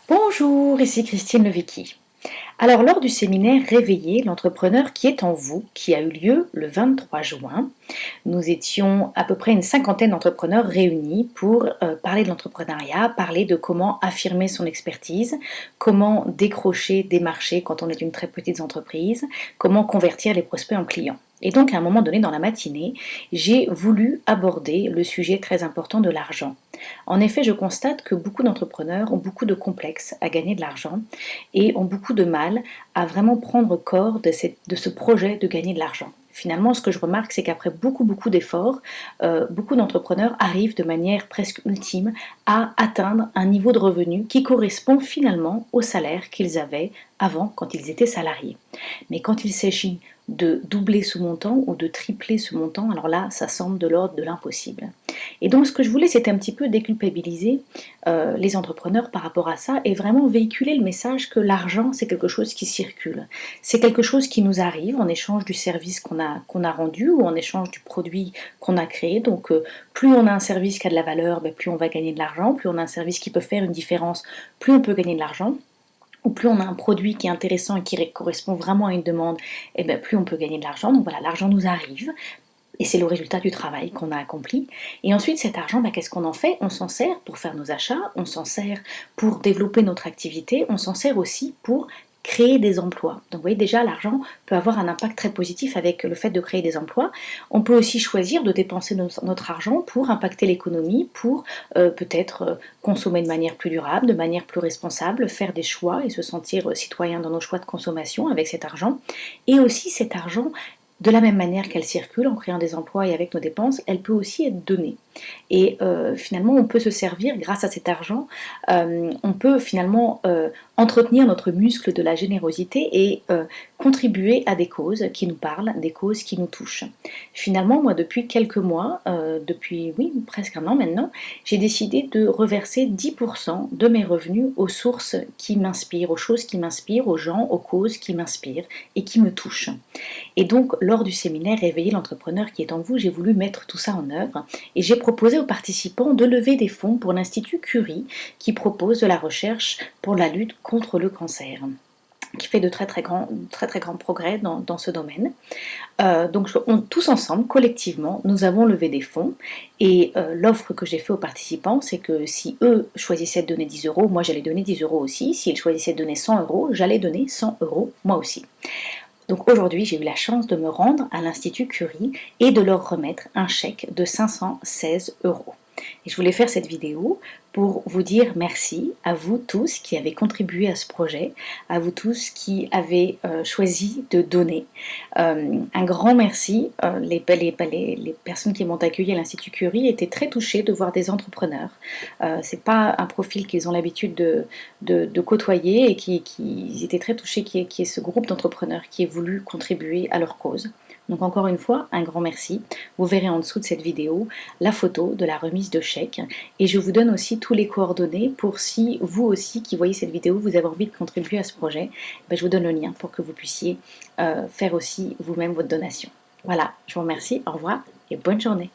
Bonjour, ici Christine Levicki. Alors, lors du séminaire Réveiller l'entrepreneur qui est en vous, qui a eu lieu le 23 juin, nous étions à peu près une cinquantaine d'entrepreneurs réunis pour parler de l'entrepreneuriat, parler de comment affirmer son expertise, comment décrocher des marchés quand on est une très petite entreprise, comment convertir les prospects en clients. Et donc, à un moment donné dans la matinée, j'ai voulu aborder le sujet très important de l'argent. En effet, je constate que beaucoup d'entrepreneurs ont beaucoup de complexes à gagner de l'argent et ont beaucoup de mal à vraiment prendre corps de ce projet de gagner de l'argent. Finalement, ce que je remarque, c'est qu'après beaucoup d'efforts, beaucoup d'entrepreneurs arrivent de manière presque ultime à atteindre un niveau de revenu qui correspond finalement au salaire qu'ils avaient avant quand ils étaient salariés. Mais quand il s'agit de doubler ce montant ou de tripler ce montant, alors là, ça semble de l'ordre de l'impossible. Et donc, ce que je voulais, c'était un petit peu déculpabiliser les entrepreneurs par rapport à ça et vraiment véhiculer le message que l'argent, c'est quelque chose qui circule. C'est quelque chose qui nous arrive en échange du service qu'on a rendu ou en échange du produit qu'on a créé. Donc, plus on a un service qui a de la valeur, plus on va gagner de l'argent. Plus on a un service qui peut faire une différence, plus on peut gagner de l'argent. Ou plus on a un produit qui est intéressant et qui correspond vraiment à une demande, plus on peut gagner de l'argent. Donc voilà, l'argent nous arrive. Et c'est le résultat du travail qu'on a accompli. Et ensuite, cet argent, qu'est-ce qu'on en fait? On s'en sert pour faire nos achats, on s'en sert pour développer notre activité, on s'en sert aussi pour créer des emplois. Donc vous voyez déjà, l'argent peut avoir un impact très positif avec le fait de créer des emplois. On peut aussi choisir de dépenser notre argent pour impacter l'économie, pour peut-être consommer de manière plus durable, de manière plus responsable, faire des choix et se sentir citoyen dans nos choix de consommation avec cet argent. Et aussi cet argent, de la même manière qu'elle circule en créant des emplois et avec nos dépenses, elle peut aussi être donnée. Et finalement, on peut se servir, grâce à cet argent, on peut finalement entretenir notre muscle de la générosité et contribuer à des causes qui nous parlent, des causes qui nous touchent. Finalement, moi, depuis quelques mois, depuis presque un an maintenant, j'ai décidé de reverser 10% de mes revenus aux sources qui m'inspirent, aux choses qui m'inspirent, aux gens, aux causes qui m'inspirent et qui me touchent. Et donc, lors du séminaire Réveiller l'entrepreneur qui est en vous, j'ai voulu mettre tout ça en œuvre et j'ai proposé aux participants de lever des fonds pour l'Institut Curie qui propose de la recherche pour la lutte contre le cancer, qui fait de très grands progrès dans ce domaine. Donc tous ensemble, collectivement, nous avons levé des fonds et l'offre que j'ai fait aux participants, c'est que si eux choisissaient de donner 10 euros, moi j'allais donner 10 euros aussi. S'ils choisissaient de donner 100 euros, j'allais donner 100 euros moi aussi. Donc aujourd'hui, j'ai eu la chance de me rendre à l'Institut Curie et de leur remettre un chèque de 516 euros. Et je voulais faire cette vidéo pour vous dire merci à vous tous qui avez contribué à ce projet, à vous tous qui avez choisi de donner. Un grand merci. Les personnes qui m'ont accueilli à l'Institut Curie étaient très touchées de voir des entrepreneurs. C'est pas un profil qu'ils ont l'habitude de côtoyer et qui étaient très touchés qu'il y ait ce groupe d'entrepreneurs qui ait voulu contribuer à leur cause. Donc encore une fois, un grand merci. Vous verrez en dessous de cette vidéo la photo de la remise de chèque et je vous donne aussi tous les coordonnées pour si vous aussi qui voyez cette vidéo, vous avez envie de contribuer à ce projet, je vous donne le lien pour que vous puissiez faire aussi vous-même votre donation. Voilà, je vous remercie, au revoir et bonne journée.